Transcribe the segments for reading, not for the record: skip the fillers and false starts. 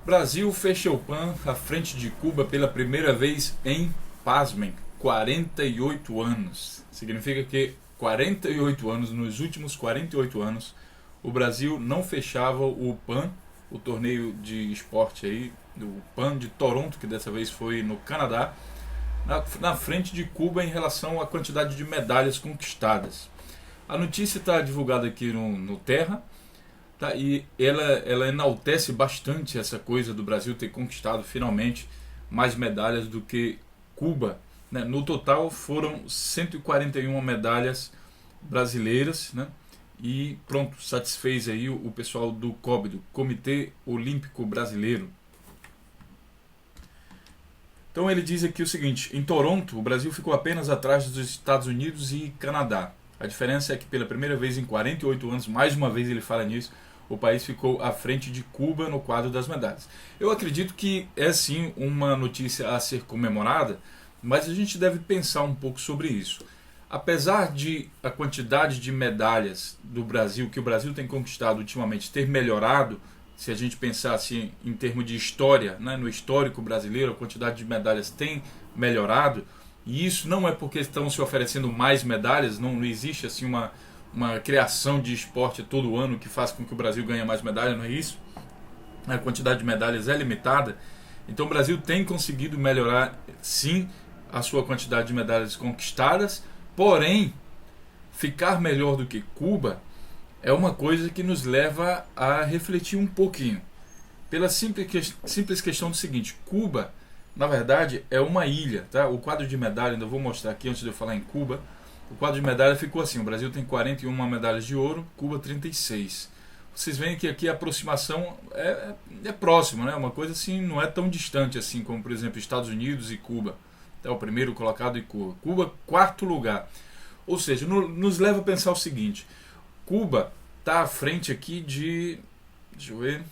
Brasil fecha o PAN à frente de Cuba pela primeira vez em, pasmem, 48 anos. Significa que 48 anos, nos últimos 48 anos, o Brasil não fechava o PAN, o torneio de esporte aí, do PAN de Toronto, que dessa vez foi no Canadá, na frente de Cuba em relação à quantidade de medalhas conquistadas. A notícia está divulgada aqui no Terra. Tá, e ela enaltece bastante essa coisa do Brasil ter conquistado finalmente mais medalhas do que Cuba. Né? No total foram 141 medalhas brasileiras, né? E pronto, satisfez aí o pessoal do COB, do Comitê Olímpico Brasileiro. Então ele diz aqui o seguinte: em Toronto, o Brasil ficou apenas atrás dos Estados Unidos e Canadá. A diferença é que pela primeira vez em 48 anos, mais uma vez ele fala nisso, o país ficou à frente de Cuba no quadro das medalhas. Eu acredito que é sim uma notícia a ser comemorada, mas a gente deve pensar um pouco sobre isso. Apesar de a quantidade de medalhas do Brasil, que o Brasil tem conquistado ultimamente, ter melhorado, se a gente pensar assim em termos de história, né, no histórico brasileiro, a quantidade de medalhas tem melhorado, e isso não é porque estão se oferecendo mais medalhas, não existe assim uma criação de esporte todo ano que faz com que o Brasil ganhe mais medalhas, não é isso? A quantidade de medalhas é limitada, então o Brasil tem conseguido melhorar sim a sua quantidade de medalhas conquistadas, porém ficar melhor do que Cuba é uma coisa que nos leva a refletir um pouquinho, pela simples questão do seguinte: Cuba, na verdade, é uma ilha, tá? O quadro de medalha, ainda vou mostrar aqui antes de eu falar em Cuba. O quadro de medalha ficou assim: o Brasil tem 41 medalhas de ouro, Cuba 36. Vocês veem que aqui a aproximação é próxima, né? Uma coisa assim, não é tão distante assim como, por exemplo, Estados Unidos e Cuba. É o primeiro colocado e Cuba. Cuba, quarto lugar. Ou seja, nos leva a pensar o seguinte: Cuba está à frente aqui de... Deixa eu ver...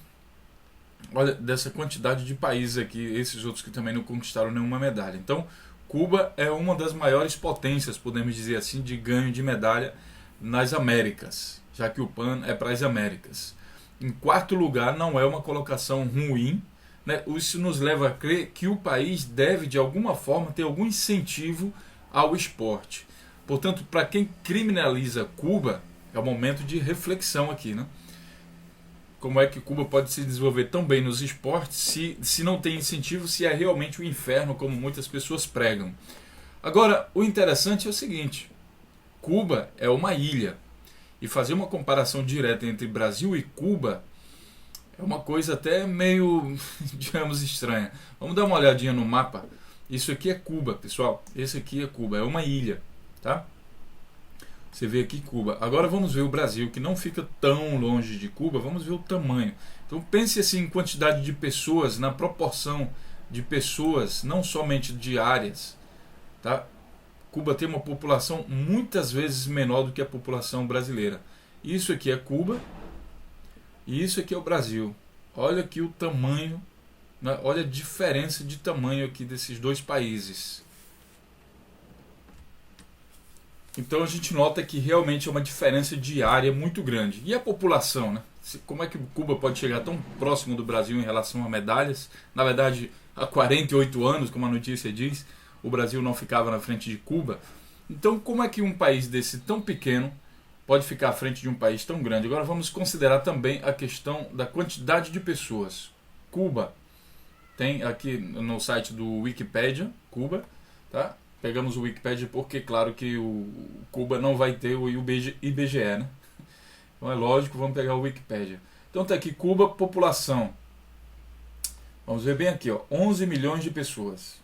Olha, dessa quantidade de países aqui, esses outros que também não conquistaram nenhuma medalha. Então, Cuba é uma das maiores potências, podemos dizer assim, de ganho de medalha nas Américas, já que o PAN é para as Américas. Em quarto lugar, não é uma colocação ruim, né? Isso nos leva a crer que o país deve, de alguma forma, ter algum incentivo ao esporte. Portanto, para quem criminaliza Cuba, é o momento de reflexão aqui, né? Como é que Cuba pode se desenvolver tão bem nos esportes se não tem incentivo, se é realmente o inferno, como muitas pessoas pregam. Agora, o interessante é o seguinte: Cuba é uma ilha, e fazer uma comparação direta entre Brasil e Cuba é uma coisa até meio, digamos, estranha. Vamos dar uma olhadinha no mapa. Isso aqui é Cuba, pessoal. Esse aqui é Cuba, é uma ilha, tá? Você vê aqui Cuba. Agora vamos ver o Brasil, que não fica tão longe de Cuba. Vamos ver o tamanho. Então pense assim em quantidade de pessoas, na proporção de pessoas, não somente de áreas, tá? Cuba tem uma população muitas vezes menor do que a população brasileira. Isso aqui é Cuba e isso aqui é o Brasil. Olha aqui o tamanho, né? Olha a diferença de tamanho aqui desses dois países. Então a gente nota que realmente é uma diferença de área muito grande. E a população, né? Como é que Cuba pode chegar tão próximo do Brasil em relação a medalhas? Na verdade, há 48 anos, como a notícia diz, o Brasil não ficava na frente de Cuba. Então como é que um país desse tão pequeno pode ficar à frente de um país tão grande? Agora vamos considerar também a questão da quantidade de pessoas. Cuba tem aqui no site do Wikipedia, Cuba, tá? Pegamos o Wikipedia porque, claro, que o Cuba não vai ter o IBGE, né? Então é lógico, vamos pegar o Wikipedia. Então tá aqui, Cuba, população. Vamos ver bem aqui, ó, 11 milhões de pessoas.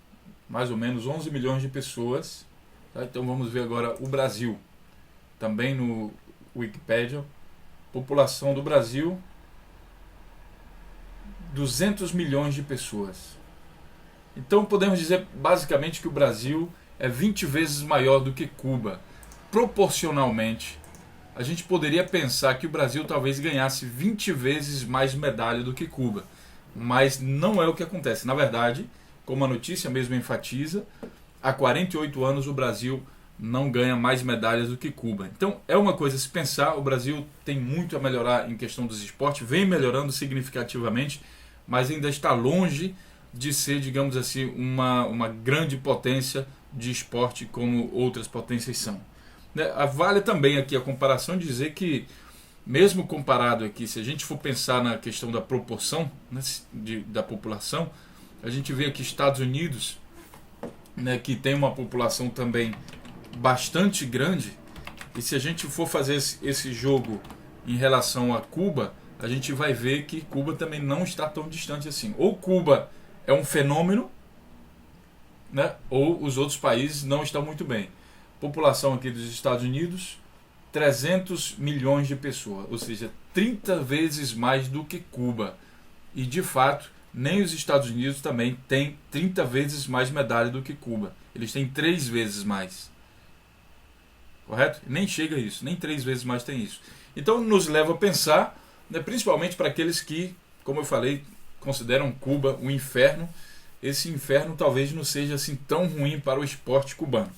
Mais ou menos 11 milhões de pessoas. Tá? Então vamos ver agora o Brasil. Também no Wikipedia. População do Brasil, 200 milhões de pessoas. Então podemos dizer basicamente que o Brasil é 20 vezes maior do que Cuba. Proporcionalmente, a gente poderia pensar que o Brasil talvez ganhasse 20 vezes mais medalha do que Cuba. Mas não é o que acontece. Na verdade, como a notícia mesmo enfatiza, há 48 anos o Brasil não ganha mais medalhas do que Cuba. Então é uma coisa a se pensar. O Brasil tem muito a melhorar em questão dos esportes, vem melhorando significativamente, mas ainda está longe de ser, digamos assim, uma grande potência de esporte como outras potências são. Vale também aqui a comparação dizer que, mesmo comparado aqui, se a gente for pensar na questão da proporção, né, da população, a gente vê aqui Estados Unidos, né, que tem uma população também bastante grande, e se a gente for fazer esse jogo em relação a Cuba, a gente vai ver que Cuba também não está tão distante assim. Ou Cuba é um fenômeno, né, ou os outros países não estão muito bem. População aqui dos Estados Unidos, 300 milhões de pessoas, ou seja, 30 vezes mais do que Cuba. E de fato, nem os Estados Unidos também têm 30 vezes mais medalha do que Cuba. Eles têm 3 vezes mais. Correto? Nem chega a isso, nem 3 vezes mais tem isso. Então nos leva a pensar, né, principalmente para aqueles que, como eu falei, consideram Cuba um inferno. Esse inferno talvez não seja assim tão ruim para o esporte cubano.